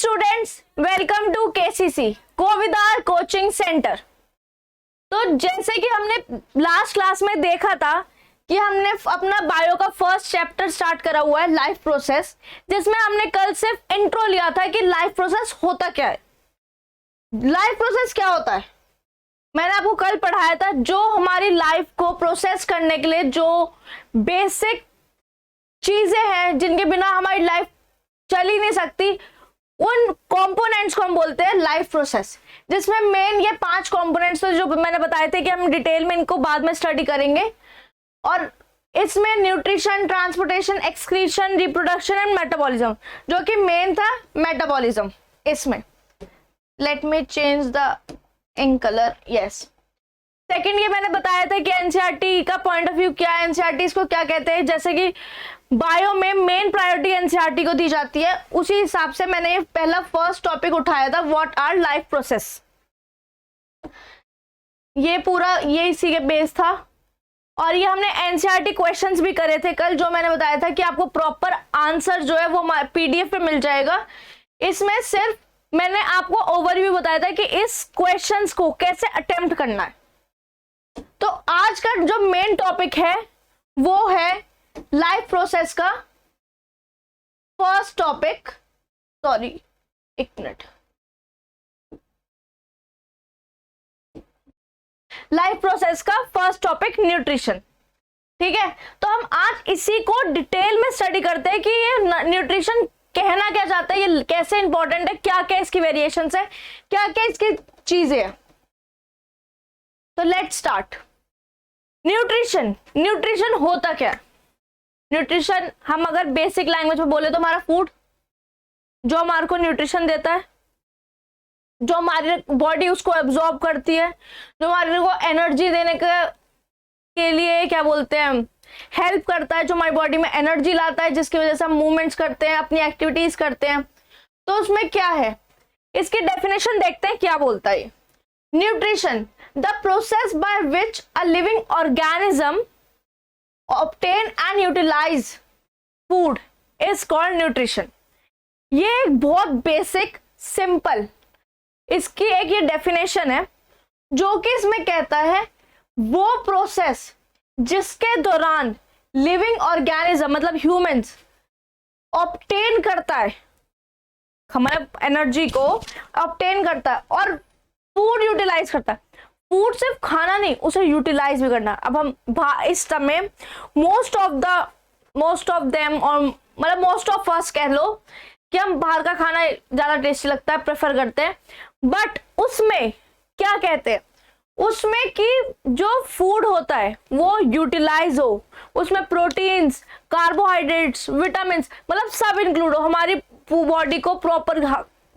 Students, welcome to KCC Kovidar coaching centre. तो जैसे कि हमने लास्ट क्लास में देखा था कि हमने अपना बायो का फर्स्ट चैप्टर स्टार्ट करा हुआ है लाइफ प्रोसेस, जिसमें हमने कल सिर्फ इंट्रो लिया था कि लाइफ प्रोसेस होता क्या है। लाइफ प्रोसेस क्या होता है मैंने आपको कल पढ़ाया था। जो हमारी लाइफ को प्रोसेस करने के लिए जो बेसिक चीजें हैं जिनके बिना हमारी लाइफ चल ही नहीं सकती, उन कंपोनेंट्स को हम बोलते हैं लाइफ प्रोसेस। जिसमें मेन ये 5 कंपोनेंट्स तो जो मैंने बताए थे कि हम डिटेल में इनको बाद में स्टडी करेंगे। और इसमें nutrition, transportation, excretion, reproduction and metabolism, जो कि मेन था मेटाबॉलिज्म। इसमें let me change the ink colour. Yes, second ये मैंने बताया था कि एनसीईआरटी का पॉइंट ऑफ व्यू क्या है, एनसीईआरटी इसको क्या कहते हैं। जैसे कि बायो में मेन प्रायोरिटी एनसीईआरटी को दी जाती है, उसी हिसाब से मैंने ये पहला फर्स्ट टॉपिक उठाया था, व्हाट आर लाइफ प्रोसेस। ये पूरा ये इसी के बेस था। और ये हमने एनसीईआरटी क्वेश्चंस भी करे थे कल, जो मैंने बताया था कि आपको प्रॉपर आंसर जो है वो पीडीएफ पे मिल जाएगा। इसमें सिर्फ मैंने आपको ओवरव्यू बताया था कि इस क्वेश्चंस को कैसे अटेम्प्ट करना है। तो आज का जो मेन टॉपिक है वो है लाइफ प्रोसेस का फर्स्ट टॉपिक। सॉरी, एक मिनट। लाइफ प्रोसेस का फर्स्ट टॉपिक न्यूट्रिशन। ठीक है, तो हम आज इसी को डिटेल में स्टडी करते हैं कि ये न्यूट्रिशन कहना क्या चाहता है, ये कैसे इंपॉर्टेंट है, क्या क्या इसकी वेरिएशंस है, क्या क्या इसकी चीजें हैं। तो लेट्स स्टार्ट। न्यूट्रिशन, न्यूट्रिशन होता क्या है? न्यूट्रिशन हम अगर बेसिक लैंग्वेज में बोले तो हमारा फूड जो हमारे को न्यूट्रिशन देता है, जो हमारी बॉडी उसको एब्जॉर्ब करती है, जो हमारे को एनर्जी देने के लिए क्या बोलते हैं हेल्प करता है, जो हमारी बॉडी में एनर्जी लाता है, जिसकी वजह से हम मूवमेंट्स करते हैं, अपनी एक्टिविटीज करते हैं। तो उसमें क्या है, इसकी डेफिनेशन देखते हैं क्या बोलता है। Nutrition, the process by which a living organism obtain and utilize food is called nutrition। ये एक बहुत बेसिक सिंपल इसकी एक ये डेफिनेशन है, जो कि इसमें कहता है वो प्रोसेस जिसके दौरान लिविंग ऑर्गेनिज्म मतलब ह्यूमंस ऑब्टेन करता है, हमारे एनर्जी को ऑब्टेन करता है और फूड यूटिलाइज करता है। फूड सिर्फ खाना नहीं, उसे यूटिलाइज भी करना। अब हम इस समय मोस्ट ऑफ देम और मतलब मोस्ट ऑफ अस कह लो कि हम बाहर का खाना ज्यादा टेस्टी लगता है, प्रेफर करते हैं। बट उसमें क्या कहते हैं, उसमें कि जो फूड होता है वो यूटिलाइज हो, उसमें प्रोटीन्स, कार्बोहाइड्रेट्स, विटामिन मतलब सब इंक्लूड हो। हमारी बॉडी को प्रॉपर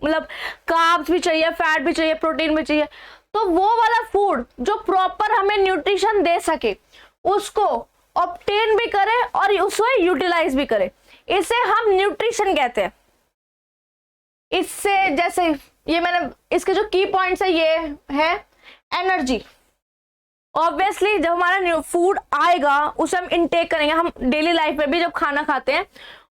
मतलब कार्ब्स भी चाहिए, फैट भी चाहिए, प्रोटीन भी चाहिए। तो वो वाला फूड जो प्रॉपर हमें न्यूट्रिशन दे सके, उसको ऑब्टेन भी करे और उसे यूटिलाइज भी करे, इसे हम न्यूट्रिशन कहते हैं। इससे जैसे ये मैंने इसके जो की पॉइंट्स है ये है एनर्जी। ऑब्वियसली जब हमारा फूड आएगा उसे हम इनटेक करेंगे। हम डेली लाइफ में भी जब खाना खाते हैं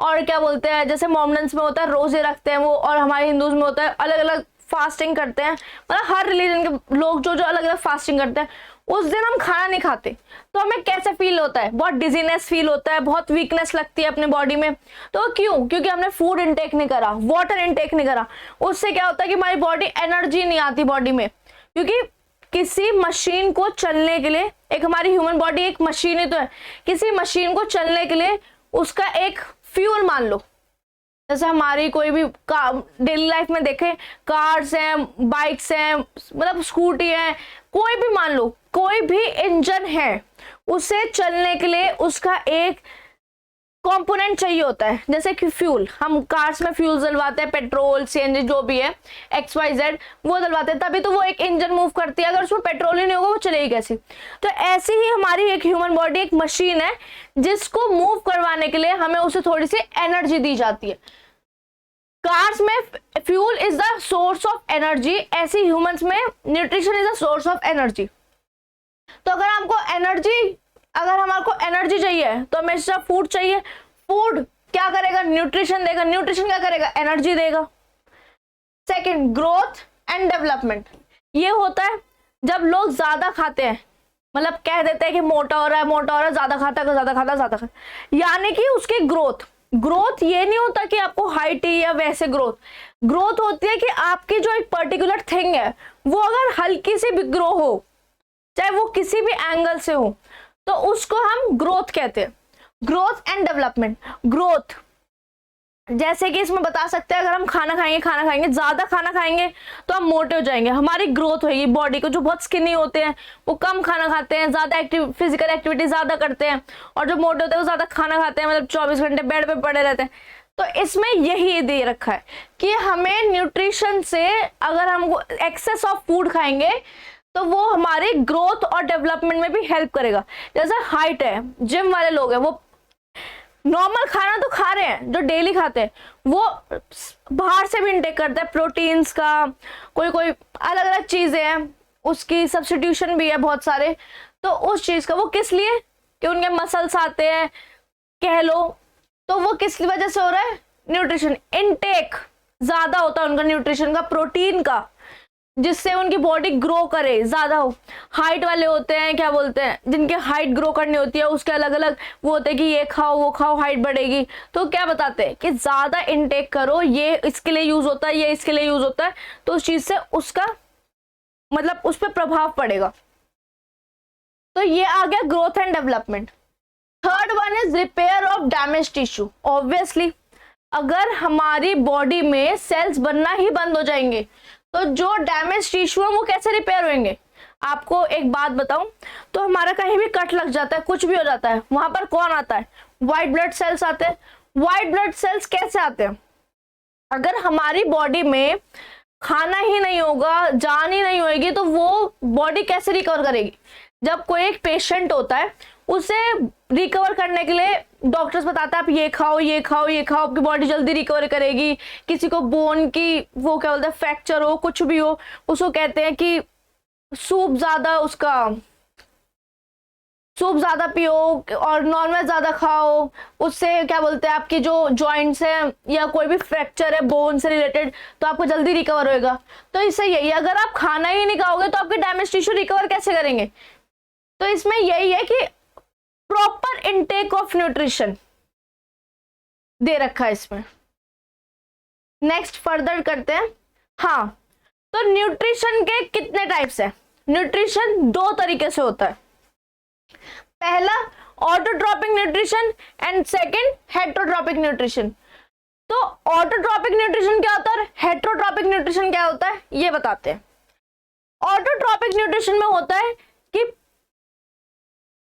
और क्या बोलते हैं, जैसे मोमडन्स में होता है रोजे रखते हैं वो, और हमारे हिंदूज में होता है अलग अलग फास्टिंग करते हैं, मतलब हर रिलीजन के लोग जो जो अलग अलग फास्टिंग करते हैं, उस दिन हम खाना नहीं खाते तो हमें कैसे फील होता है, बहुत डिजीनेस फील होता है, बहुत वीकनेस लगती है अपने बॉडी में। तो क्यों? क्योंकि हमने फूड इनटेक नहीं करा, वाटर इनटेक नहीं करा। उससे क्या होता है कि हमारी बॉडी एनर्जी नहीं आती बॉडी में, क्योंकि किसी मशीन को चलने के लिए, एक हमारी ह्यूमन बॉडी एक मशीन ही तो है, किसी मशीन को चलने के लिए उसका एक फ्यूल मान लो, जैसे हमारी कोई भी डेली लाइफ में देखें कार्स हैं, बाइक्स हैं, मतलब स्कूटी है, कोई भी मान लो कोई भी इंजन है, उसे चलने के लिए उसका एक कंपोनेंट चाहिए होता है। जैसे कि फ्यूल, हम कार्स में फ्यूल डलवाते हैं, पेट्रोल, सीएनजी जो भी है XYZ वो डलवाते हैं, तभी तो वो एक इंजन मूव करती है। अगर उसमें पेट्रोल ही नहीं होगा वो चलेगी कैसी? तो ऐसी ही हमारी एक ह्यूमन बॉडी एक मशीन है जिसको मूव करवाने के लिए हमें उसे थोड़ी सी एनर्जी दी जाती है। कार्स में fuel is the source of energy, ऐसी ह्यूमंस में nutrition is the source of energy. तो अगर हमारे को एनर्जी चाहिए तो हमेशा फूड चाहिए। फूड क्या करेगा? न्यूट्रिशन देगा। न्यूट्रिशन क्या करेगा? एनर्जी देगा। Second, growth and development. ये होता है जब लोग ज्यादा खाते हैं, मतलब कह देते हैं कि मोटा हो रहा है, मोटा हो रहा है, ज्यादा खाता है, ज्यादा खाता है, ज्यादा खाता है, यानी कि उसकी ग्रोथ ये नहीं होता कि आपको हाइट ही या वैसे ग्रोथ होती है कि आपकी जो एक पर्टिकुलर थिंग है वो अगर हल्की सी भी ग्रो हो, चाहे वो किसी भी एंगल से हो, तो उसको हम ग्रोथ कहते हैं। Growth and development. ग्रोथ जैसे कि इसमें बता सकते हैं, अगर हम खाना खाएंगे, ज्यादा खाना खाएंगे तो हम मोटे हो जाएंगे, हमारी ग्रोथ होगी बॉडी को। जो बहुत स्किनी होते हैं वो कम खाना खाते हैं, ज्यादा फिजिकल एक्टिविटी ज्यादा करते हैं, और जो मोटे होते हैं वो ज्यादा खाना खाते हैं, मतलब 24 घंटे बेड पे पड़े रहते हैं। तो इसमें यही दे रखा है कि हमें न्यूट्रिशन से, अगर हम एक्सेस ऑफ फूड खाएंगे तो वो हमारी ग्रोथ और डेवलपमेंट में भी हेल्प करेगा। जैसे हाइट है, जिम वाले लोग हैं, वो नॉर्मल खाना तो खा रहे हैं, जो डेली खाते हैं, वो बाहर से भी इंटेक करते हैं प्रोटीन्स का, कोई कोई अलग अलग चीजें हैं, उसकी सब्स्टिट्यूशन भी है बहुत सारे। तो उस चीज का वो किस लिए, कि उनके मसल्स आते हैं कह लो, तो वो किस वजह से हो रहा है, न्यूट्रिशन इनटेक ज्यादा होता है उनका, न्यूट्रिशन का, प्रोटीन का, जिससे उनकी बॉडी ग्रो करे, ज्यादा हो। हाइट वाले होते हैं, क्या बोलते हैं, जिनके हाइट ग्रो करनी होती है, उसके अलग अलग वो होते हैं कि ये खाओ वो खाओ हाइट बढ़ेगी। तो क्या बताते हैं कि ज्यादा इनटेक करो, ये इसके लिए यूज होता है, ये इसके लिए यूज होता है, तो उस चीज से उसका मतलब उस पर प्रभाव पड़ेगा। तो ये आ गया growth and development. Third one is repair of damage tissue. Obviously अगर हमारी बॉडी में सेल्स बनना ही बंद हो जाएंगे तो जो डैमेज टिश्यू है वो कैसे रिपेयर होंगे। आपको एक बात बताऊं, तो हमारा कहीं भी कट लग जाता है, कुछ भी हो जाता है, वहां पर कौन आता है, व्हाइट ब्लड सेल्स आते हैं। व्हाइट ब्लड सेल्स कैसे आते हैं, अगर हमारी बॉडी में खाना ही नहीं होगा, जान ही नहीं होगी, तो वो बॉडी कैसे रिकवर करेगी। जब कोई एक पेशेंट होता है, उसे रिकवर करने के लिए डॉक्टर्स बताते हैं आप ये खाओ ये खाओ ये खाओ, आपकी बॉडी जल्दी रिकवर करेगी। किसी को बोन की वो क्या बोलते हैं फ्रैक्चर हो, कुछ भी हो, उसको कहते हैं कि सूप ज्यादा पियो और नॉनवेज ज्यादा खाओ, उससे क्या बोलते हैं आपकी जो जॉइंट्स है या कोई भी फ्रैक्चर है बोन से रिलेटेड, तो आपको जल्दी रिकवर होएगा। तो इससे यही, अगर आप खाना ही नहीं खाओगे तो आपके डैमेज टिश्यू रिकवर कैसे करेंगे। तो इसमें यही है कि प्रॉपर इनटेक ऑफ न्यूट्रिशन दे रखा है इसमें। नेक्स्ट फर्दर करते हैं। हाँ, तो न्यूट्रिशन के कितने टाइप्स है। न्यूट्रिशन दो तरीके से होता है, पहला autotrophic nutrition and second heterotrophic nutrition. तो ऑटोट्रॉपिक न्यूट्रिशन क्या होता है, हेटरोट्रॉपिक न्यूट्रिशन क्या होता है, ये बताते हैं। ऑटोट्रॉपिक न्यूट्रिशन में होता है कि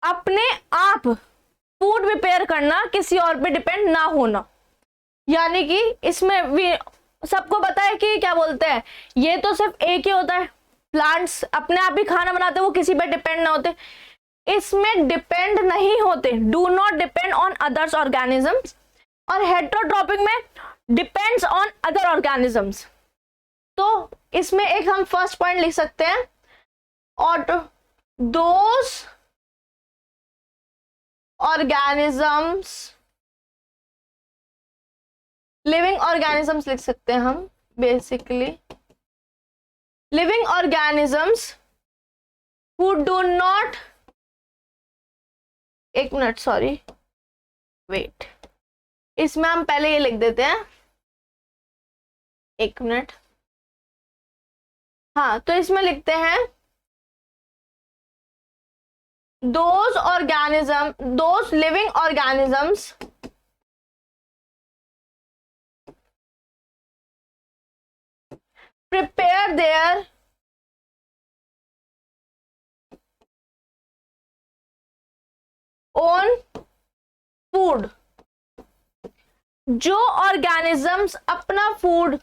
अपने आप फूड प्रिपेयर करना, किसी और पे डिपेंड ना होना। यानी कि इसमें भी सबको पता है कि क्या बोलते हैं, ये तो सिर्फ एक ही होता है, प्लांट्स अपने आप ही खाना बनाते, वो किसी पे डिपेंड ना होते। इसमें डिपेंड नहीं होते, do not depend on others organisms. और हेटरोट्रॉपिक में डिपेंड्स ऑन अदर ऑर्गेनिजम्स। तो इसमें एक हम फर्स्ट पॉइंट लिख सकते हैं, दोज ऑर्गेनिजम्स, लिविंग ऑर्गेनिजम्स लिख सकते हैं हम, basically living organisms who do not, एक मिनट सॉरी वेट, इसमें हम पहले ये लिख देते हैं, एक मिनट। हाँ, तो इसमें लिखते हैं those living organisms prepare their own food। जो ऑर्गेनिजम्स अपना फूड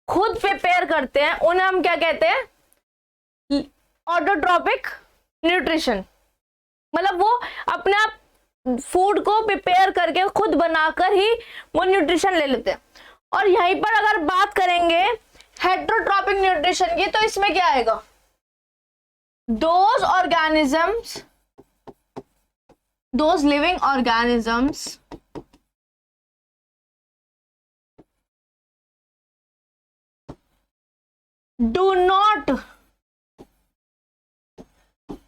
खुद प्रिपेयर करते हैं उन्हें हम क्या कहते हैं, ऑटोट्रॉपिक न्यूट्रिशन। मतलब वो अपने आप फूड को प्रिपेयर करके खुद बनाकर ही वो न्यूट्रिशन ले लेते हैं। और यहीं पर अगर बात करेंगे हेटरोट्रॉपिक न्यूट्रिशन की, तो इसमें क्या आएगा, those living organisms do not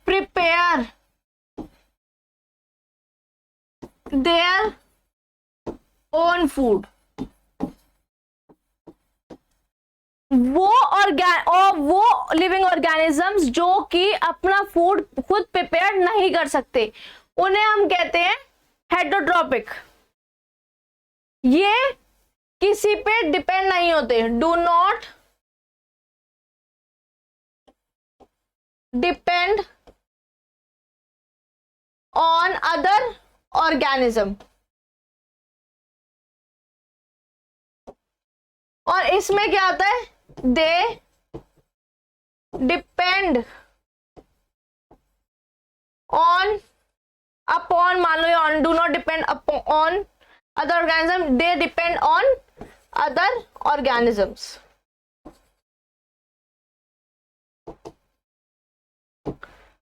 prepare their own food. वो लिविंग ऑर्गेनिजम्स जो कि अपना फूड खुद प्रिपेयर नहीं कर सकते, उन्हें हम कहते हैं हेटरोट्रॉपिक। ये किसी पे डिपेंड नहीं होते, do not depend on other organism. और इसमें क्या आता है, दे डिपेंड ऑन अपॉन, मान लो ये on, do not depend on other organism, they depend on other organisms.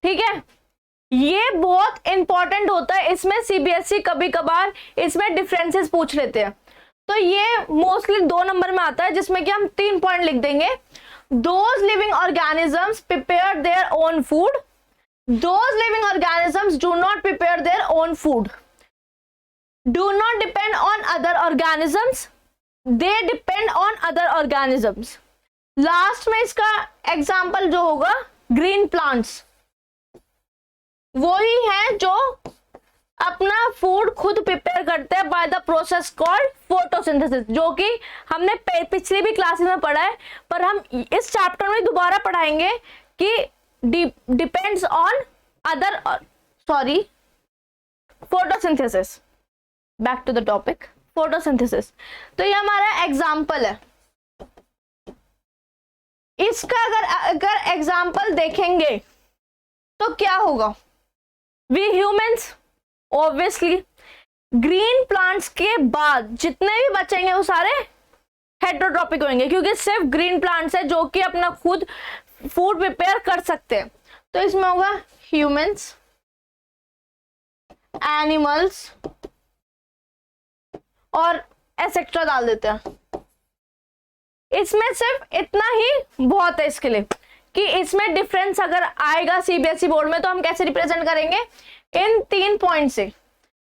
ठीक है, ये बहुत इंपॉर्टेंट होता है। इसमें सीबीएसई कभी कभार इसमें डिफरेंसेस पूछ लेते हैं, तो ये मोस्टली 2 नंबर में आता है, जिसमें कि हम 3 पॉइंट लिख देंगे। Those living organisms prepare their own food, those living organisms do not prepare their own food, do not depend on other organisms, they depend on other organisms. Last में इसका एग्जाम्पल जो होगा ग्रीन प्लांट्स, वही है जो अपना food खुद prepare करते हैं by the process called photosynthesis, जो कि हमने पिछली भी क्लासेस में पढ़ा है, पर हम इस चैप्टर में दोबारा पढ़ाएंगे कि depends on other, sorry, photosynthesis. Back to the topic, photosynthesis. तो ये हमारा एग्जाम्पल है। इसका अगर एग्जाम्पल देखेंगे तो क्या होगा, we humans obviously, green plants के बाद जितने भी बचेंगे वो सारे हेटरोट्रॉपिक होंगे, क्योंकि सिर्फ ग्रीन प्लांट्स है जो कि अपना खुद फूड प्रिपेयर कर सकते हैं। तो इसमें होगा ह्यूमंस, एनिमल्स और एसेट्रा डाल देते हैं। इसमें सिर्फ इतना ही बहुत है इसके लिए कि इसमें डिफरेंस अगर आएगा सीबीएसई बोर्ड में तो हम कैसे रिप्रेजेंट करेंगे, इन 3 पॉइंट से।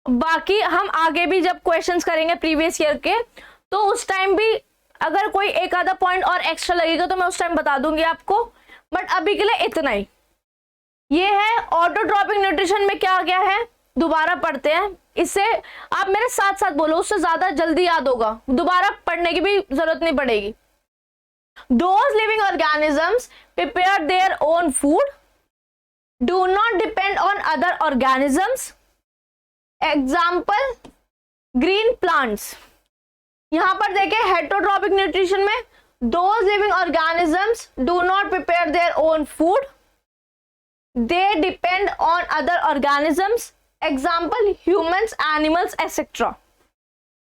बाकी हम आगे भी जब क्वेश्चंस करेंगे प्रीवियस ईयर के, तो उस टाइम भी अगर कोई एक आधा पॉइंट और एक्स्ट्रा लगेगा तो मैं उस टाइम बता दूंगी आपको, बट अभी के लिए इतना ही। ये है ऑटोट्रॉपिक न्यूट्रिशन में क्या क्या है, दोबारा पढ़ते हैं। इससे आप मेरे साथ साथ बोलो, उससे ज्यादा जल्दी याद होगा, दोबारा पढ़ने की भी जरूरत नहीं पड़ेगी। Those living organisms prepare their own food, do not depend on other organisms. Example, green plants. यहां पर देखें हेटरोट्रॉपिक न्यूट्रिशन में those living organisms do not prepare their own food, they depend on other organisms. Example, humans, animals, etc.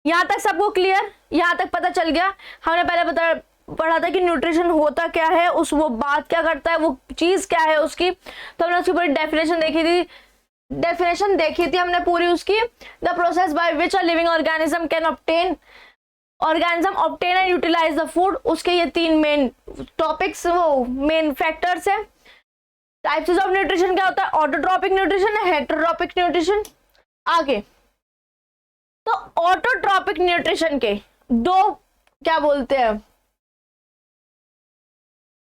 यहां तक सबको clear, यहां तक पता चल गया। हमने पहले पढ़ा था कि न्यूट्रिशन होता क्या है, उस वो बात क्या करता है, वो चीज क्या है उसकी, तो हमने उसकी पूरी डेफिनेशन देखी थी हमने पूरी उसकी। The process by which a living organism can obtain and utilise the food. उसके ये 3 मेन टॉपिक्स, वो मेन फैक्टर्स है। टाइप्स ऑफ न्यूट्रिशन क्या होता है, ऑटोट्रॉपिक न्यूट्रिशन है, हेटरोट्रॉपिक न्यूट्रिशन। आगे तो ऑटोट्रॉपिक न्यूट्रिशन के 2 क्या बोलते हैं,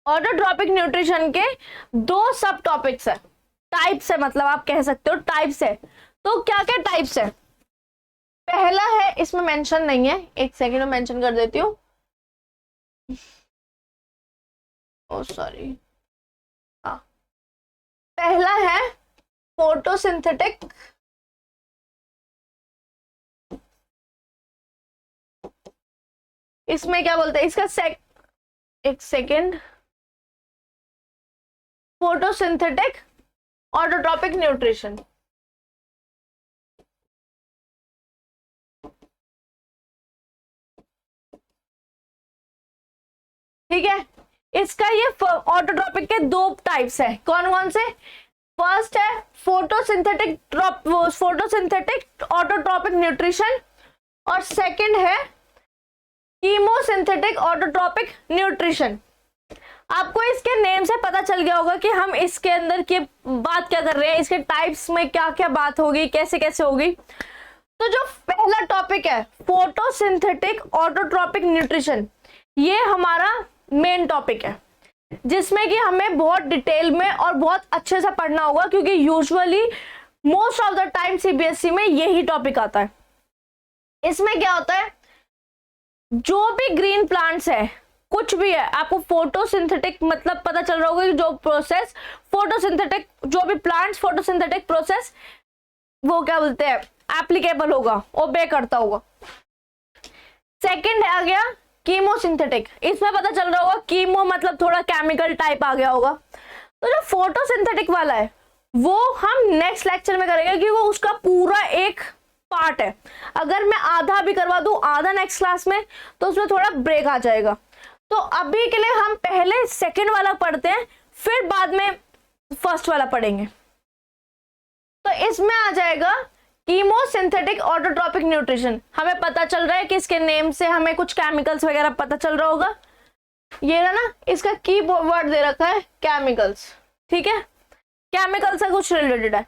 ऑटोट्रॉपिक न्यूट्रिशन के 2 सब टॉपिक्स है, टाइप्स है, मतलब आप कह सकते हो टाइप्स है। तो क्या क्या टाइप्स है, पहला है, इसमें मेंशन नहीं है, एक सेकंड में मेंशन कर देती हूँ, ओ सॉरी, हाँ, पहला है फोटोसिंथेटिक इसमें क्या बोलते हैं इसका एक सेकेंड, फोटोसिंथेटिक ऑटोट्रॉपिक न्यूट्रिशन। ठीक है, इसका ये ऑटोट्रॉपिक के 2 टाइप्स है, कौन कौन से, फर्स्ट है फोटोसिंथेटिक ऑटोट्रॉपिक न्यूट्रिशन और सेकंड है कीमोसिंथेटिक ऑटोट्रॉपिक न्यूट्रिशन। आपको इसके नेम से पता चल गया होगा कि हम इसके अंदर की बात क्या कर रहे हैं, इसके टाइप्स में क्या क्या बात होगी, कैसे कैसे होगी। तो जो पहला टॉपिक है फोटोसिंथेटिक ऑटोट्रॉपिक न्यूट्रिशन, ये हमारा मेन टॉपिक है, जिसमें कि हमें बहुत डिटेल में और बहुत अच्छे से पढ़ना होगा, क्योंकि usually most of the time CBSE में यही टॉपिक आता है। इसमें क्या होता है, जो भी ग्रीन प्लांट्स है, कुछ भी है, आपको फोटोसिंथेटिक मतलब पता चल रहा होगा कि जो प्रोसेस फोटोसिंथेटिक, जो भी प्लांट्स फोटोसिंथेटिक प्रोसेस वो क्या बोलते हैं एप्लीकेबल होगा, ओबे करता होगा। सेकंड आ गया कीमोसिंथेटिक, इसमें पता चल रहा होगा कीमो मतलब थोड़ा केमिकल टाइप आ गया होगा। तो जो फोटोसिंथेटिक वाला है वो हम नेक्स्ट लेक्चर में करेंगे, क्योंकि वो उसका पूरा एक पार्ट है। अगर मैं आधा भी करवा दूं, आधा नेक्स्ट क्लास में, तो उसमें थोड़ा ब्रेक आ जाएगा। तो अभी के लिए हम पहले सेकंड वाला पढ़ते हैं, फिर बाद में फर्स्ट वाला पढ़ेंगे। तो इसमें आ जाएगा कीमोसिंथेटिक ऑटोट्रॉपिक न्यूट्रिशन। हमें पता चल रहा है कि इसके नेम से हमें कुछ केमिकल्स वगैरह पता चल रहा होगा। ये रहा ना, इसका की वर्ड दे रखा है केमिकल्स, ठीक है, केमिकल से कुछ रिलेटेड है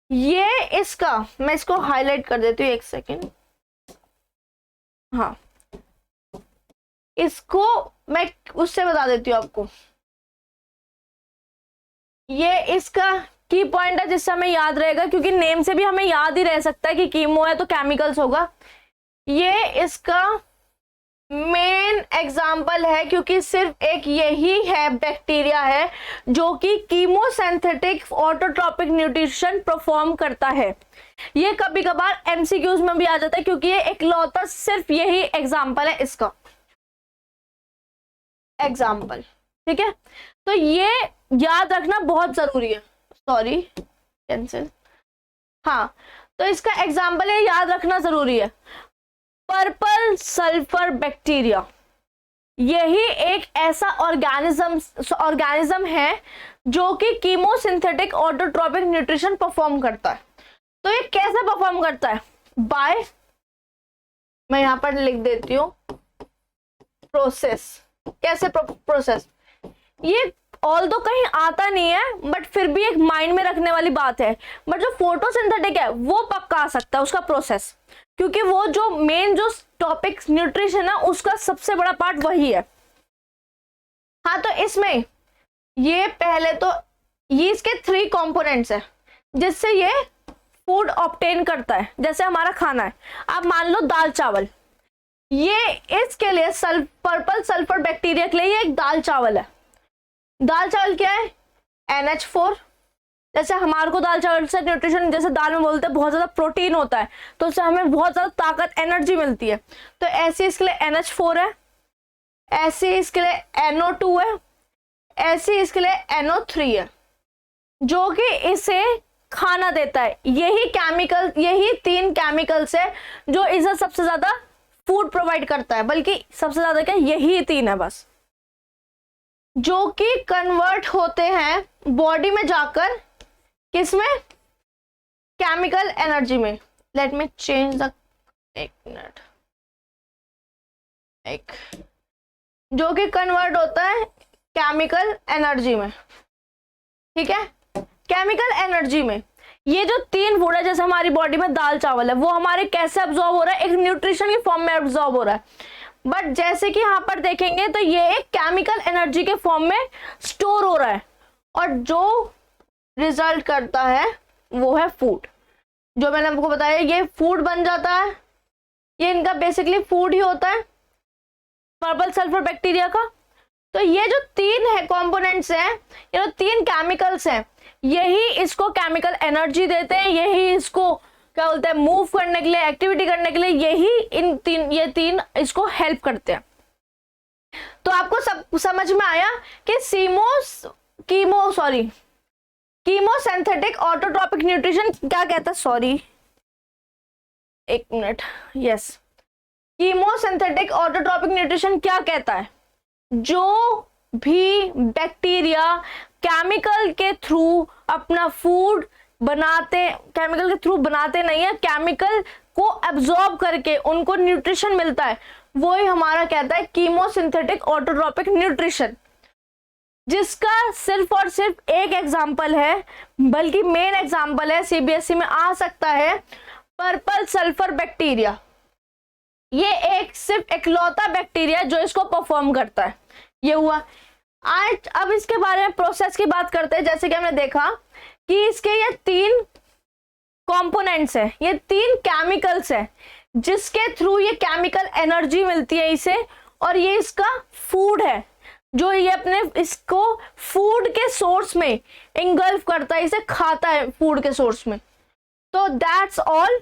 ये। इसका मैं इसको हाईलाइट कर देती हूँ, एक सेकेंड। हाँ, इसको मैं उससे बता देती हूँ आपको। ये इसका की पॉइंट है जिससे हमें याद रहेगा, क्योंकि नेम से भी हमें याद ही रह सकता है कि कीमो है तो केमिकल्स होगा। ये इसका मेन एग्जाम्पल है, क्योंकि सिर्फ एक यही है बैक्टीरिया है जो कि कीमोसिंथेटिक ऑटोट्रॉपिक न्यूट्रिशन परफॉर्म करता है। ये कभी कभार एमसीक्यूज में भी आ जाता है, क्योंकि ये इकलौता सिर्फ यही एग्जाम्पल है इसका एग्जाम्पल, ठीक है। तो ये याद रखना बहुत जरूरी है। Sorry, cancel. हाँ, तो इसका एग्जाम्पल ये याद रखना जरूरी है, पर्पल सल्फर बैक्टीरिया। यही एक ऐसा ऑर्गेनिज्म है जो कि कीमोसिंथेटिक ऑटोट्रॉपिक न्यूट्रिशन परफॉर्म करता है। तो ये कैसे परफॉर्म करता है, बाय, मैं यहां पर लिख देती हूँ प्रोसेस। कैसे प्रोसेस, ये ऑल तो कहीं आता नहीं है, बट फिर भी एक माइंड में रखने वाली बात है। बट जो फोटोसिंथेटिक है वो पक्का आ सकता है उसका प्रोसेस, क्योंकि वो जो मेन जो टॉपिक न्यूट्रिशन है उसका सबसे बड़ा पार्ट वही है। हाँ, तो इसमें ये पहले तो ये इसके 3 कंपोनेंट्स है जिससे ये फूड ऑब्टेन करता है। जैसे हमारा खाना है, आप मान लो दाल चावल, ये इसके लिए पर्पल सल्फर बैक्टीरिया के लिए ये एक दाल चावल है। दाल चावल क्या है, NH4। जैसे हमारे को दाल चावल से न्यूट्रिशन, जैसे दाल में बोलते हैं बहुत ज्यादा प्रोटीन होता है, तो उससे हमें बहुत ज्यादा ताकत एनर्जी मिलती है। तो ऐसे इसके लिए NH4 है, ऐसे इसके लिए NO2 है, ऐसे इसके लिए NO3 है, जो कि इसे खाना देता है। यही 3 केमिकल्स है जो इसे सबसे ज्यादा फूड प्रोवाइड करता है, बल्कि सबसे ज्यादा क्या, यही 3 है बस, जो कि कन्वर्ट होते हैं बॉडी में जाकर किसमें, केमिकल एनर्जी में। लेट मी चेंज द, एक मिनट, जो कि कन्वर्ट होता है केमिकल एनर्जी में, ठीक है। केमिकल एनर्जी में ये जो 3 फूड है, जैसे हमारी बॉडी में दाल चावल है, वो हमारे कैसे अब्सॉर्ब हो रहा है, एक न्यूट्रिशन की फॉर्म में अब्सॉर्ब हो रहा है। बट जैसे कि यहाँ पर देखेंगे तो ये एक केमिकल एनर्जी के फॉर्म में स्टोर हो रहा है, और जो रिजल्ट करता है वो है फूड। जो मैंने आपको बताया, ये फूड बन जाता है, ये इनका बेसिकली फूड ही होता है पर्पल सल्फर बैक्टीरिया का। तो ये जो 3 है कंपोनेंट्स हैं, ये जो 3 केमिकल्स हैं, यही इसको केमिकल एनर्जी देते हैं, यही इसको क्या बोलते हैं मूव करने के लिए, एक्टिविटी करने के लिए, यही ये तीन इसको हेल्प करते हैं। तो आपको सब समझ में आया कि कीमोसिंथेटिक ऑटोट्रॉपिक न्यूट्रिशन क्या कहता है, सॉरी एक minute, yes, chemosynthetic autotrophic nutrition क्या कहता है, जो भी बैक्टीरिया केमिकल के थ्रू अपना फूड बनाते, केमिकल के थ्रू बनाते नहीं है, केमिकल को एब्जॉर्ब करके उनको न्यूट्रिशन मिलता है, वो ही हमारा कहता है कीमोसिंथेटिक ऑटोट्रॉपिक न्यूट्रिशन। जिसका सिर्फ और सिर्फ एक एग्जाम्पल है, बल्कि मेन एग्जाम्पल है, सीबीएसई में आ सकता है, पर्पल सल्फर बैक्टीरिया। ये एक सिर्फ इकलौता बैक्टीरिया जो इसको परफॉर्म करता है। ये हुआ। आज अब इसके बारे में प्रोसेस की बात करते हैं। जैसे कि हमने देखा कि इसके ये 3 कंपोनेंट्स है, ये 3 केमिकल्स है जिसके थ्रू ये केमिकल एनर्जी मिलती है इसे, और ये इसका फूड है जो ये अपने इसको फूड के सोर्स में इंगल्फ करता है, इसे खाता है फूड के सोर्स में। तो that's all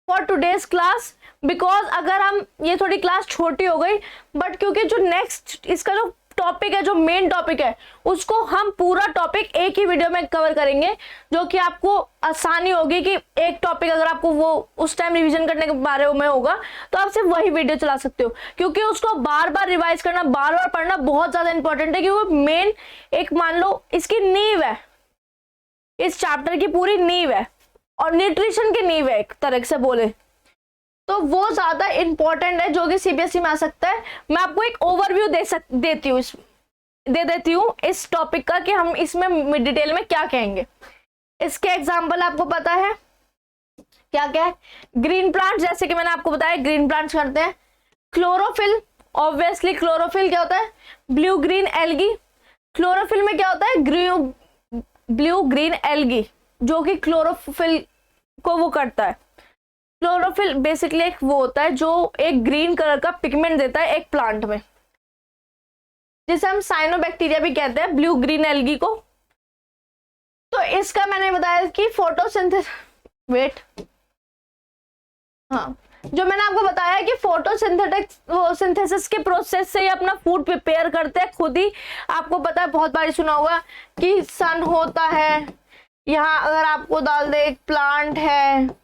for today's class. Because अगर हम, ये थोड़ी क्लास छोटी हो गई, बट क्योंकि जो नेक्स्ट इसका जो टॉपिक है, जो मेन टॉपिक है, उसको हम पूरा टॉपिक एक ही वीडियो में कवर करेंगे, जो कि आपको आसानी होगी कि एक टॉपिक अगर आपको वो उस टाइम रिवीजन करने के बारे में होगा तो आप सिर्फ वही वीडियो चला सकते हो, क्योंकि उसको बार बार रिवाइज करना, बार बार पढ़ना बहुत ज्यादा इंपॉर्टेंट है। क्योंकि मेन एक मान लो इसकी नींव है, इस चैप्टर की पूरी नींव है और न्यूट्रिशन की नींव है एक तरह से बोले तो, वो ज्यादा इंपॉर्टेंट है जो कि सीबीएसई में आ सकता है। मैं आपको एक ओवरव्यू दे देती हूँ इस टॉपिक का कि हम इसमें डिटेल में क्या कहेंगे। इसके एग्जांपल आपको पता है क्या क्या है? ग्रीन प्लांट, जैसे कि मैंने आपको बताया ग्रीन प्लांट्स करते हैं। क्लोरोफिल, ऑब्वियसली क्लोरोफिल क्या होता है? Blue green algae. क्लोरोफिल में क्या होता है? ब्लू ग्रीन एल्गी, जो कि क्लोरोफिल को वो करता है। क्लोरोफिल बेसिकली एक वो होता है जो एक ग्रीन कलर का पिगमेंट देता है एक प्लांट में, जिसे हम साइनोबैक्टीरिया भी कहते हैं, ब्लू ग्रीन एल्गी को। तो इसका मैंने बताया कि फोटोसिंथेसिस, जो मैंने आपको बताया कि फोटोसिंथेसिस के प्रोसेस से ही अपना फूड प्रिपेयर करते हैं खुद ही। आपको पता है, बहुत बार सुना होगा कि सन होता है, यहाँ अगर आपको डाल दे एक प्लांट है,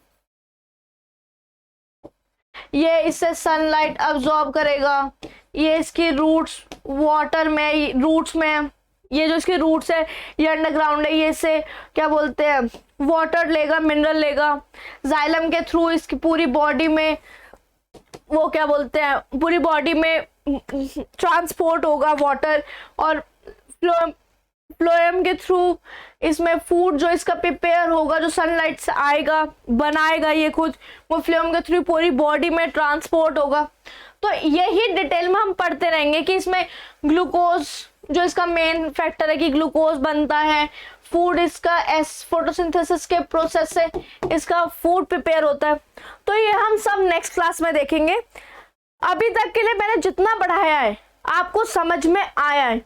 ये इससे सनलाइट अब्सॉर्ब करेगा, ये इसकी रूट्स वाटर में, रूट्स में, ये जो इसकी रूट्स है ये अंडरग्राउंड है, ये से क्या बोलते हैं वाटर लेगा, मिनरल लेगा, जाइलम के थ्रू इसकी पूरी बॉडी में वो क्या बोलते हैं पूरी बॉडी में ट्रांसपोर्ट होगा वाटर, और फ्लोएम के थ्रू इसमें फूड जो इसका प्रिपेयर होगा, जो सनलाइट से आएगा, बनाएगा ये खुद, वो फ्लोएम के थ्रू पूरी बॉडी में ट्रांसपोर्ट होगा। तो यही डिटेल में हम पढ़ते रहेंगे कि इसमें ग्लूकोज जो इसका मेन फैक्टर है कि ग्लूकोज बनता है, फूड इसका फोटोसिंथेसिस के प्रोसेस से इसका फूड प्रिपेयर होता है। तो ये हम सब नेक्स्ट क्लास में देखेंगे। अभी तक के लिए मैंने जितना पढ़ाया है आपको समझ में आया है,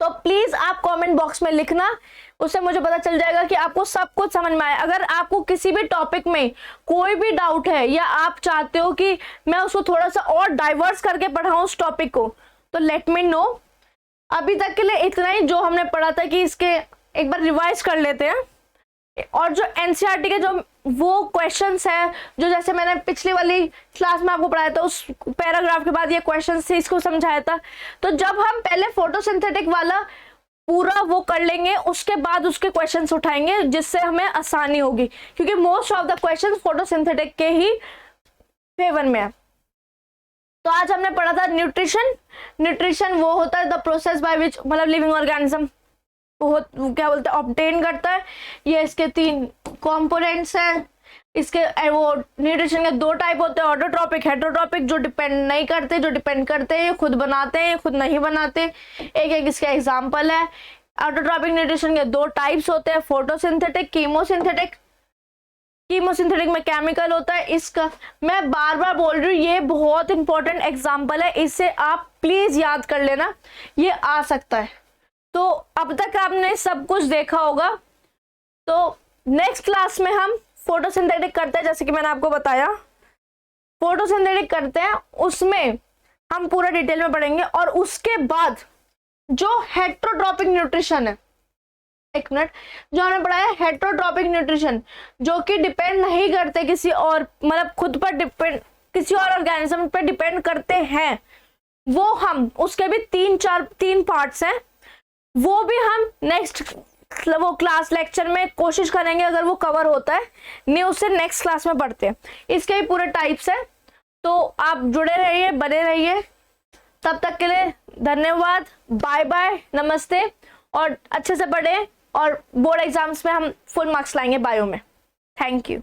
तो प्लीज आप कमेंट बॉक्स में लिखना, उससे मुझे पता चल जाएगा कि आपको सब कुछ समझ में आया। अगर आपको किसी भी टॉपिक में कोई भी डाउट है या आप चाहते हो कि मैं उसको थोड़ा सा और डाइवर्स करके पढ़ाऊं उस टॉपिक को, तो लेट मी नो। अभी तक के लिए इतना ही जो हमने पढ़ा था कि इसके एक बार रिवाइज कर लेते हैं। और जो एनसीईआरटी के जो वो क्वेश्चंस है, जो जैसे मैंने पिछली वाली क्लास में आपको पढ़ाया था, उस पैराग्राफ के बाद ये क्वेश्चंस थे, इसको समझाया था। तो जब हम पहले फोटोसिंथेटिक वाला पूरा वो कर लेंगे, उसके बाद उसके क्वेश्चंस उठाएंगे, जिससे हमें आसानी होगी, क्योंकि most of the questions photosynthetic के ही फेवर में है। तो आज हमने पढ़ा था न्यूट्रिशन। न्यूट्रिशन वो होता है द प्रोसेस बाय विच, मतलब लिविंग ऑर्गेनिज्म वो क्या बोलते हैं ऑब्टेन करता है। ये इसके 3 कंपोनेंट्स हैं। इसके वो न्यूट्रिशन के 2 टाइप होते हैं, ऑटोट्रॉपिक, हेटरोट्रॉपिक, जो डिपेंड नहीं करते, जो डिपेंड करते हैं ये खुद बनाते हैं, ये खुद नहीं बनाते। एक एक इसका एग्जांपल है। ऑटोट्रॉपिक न्यूट्रिशन के 2 टाइप्स होते हैं, फोटोसिंथेटिक, कीमोसिंथेटिक। कीमोसिंथेटिक में केमिकल होता है। इसका मैं बार बार बोल रही हूँ, ये बहुत इंपॉर्टेंट एग्जाम्पल है, इसे आप प्लीज याद कर लेना, ये आ सकता है। तो अब तक आपने सब कुछ देखा होगा। तो नेक्स्ट क्लास में हम फोटोसिंथेटिक करते हैं, जैसे कि मैंने आपको बताया फोटोसिंथेटिक करते हैं, उसमें हम पूरा डिटेल में पढ़ेंगे। और उसके बाद जो हेटरोट्रॉपिक न्यूट्रिशन है, एक मिनट, जो हमने पढ़ा है हेटरोट्रॉपिक न्यूट्रिशन, जो कि डिपेंड नहीं करते किसी और, मतलब खुद पर डिपेंड, किसी और ऑर्गेनिज्म पर डिपेंड करते हैं, वो हम उसके भी 3 पार्ट्स हैं, वो भी हम नेक्स्ट वो क्लास लेक्चर में कोशिश करेंगे अगर वो कवर होता है, नहीं उससे नेक्स्ट क्लास में पढ़ते हैं। इसके भी पूरे टाइप्स हैं। तो आप जुड़े रहिए, बने रहिए। तब तक के लिए धन्यवाद, बाय बाय, नमस्ते। और अच्छे से पढ़े और बोर्ड एग्जाम्स में हम फुल मार्क्स लाएंगे बायो में। Thank you.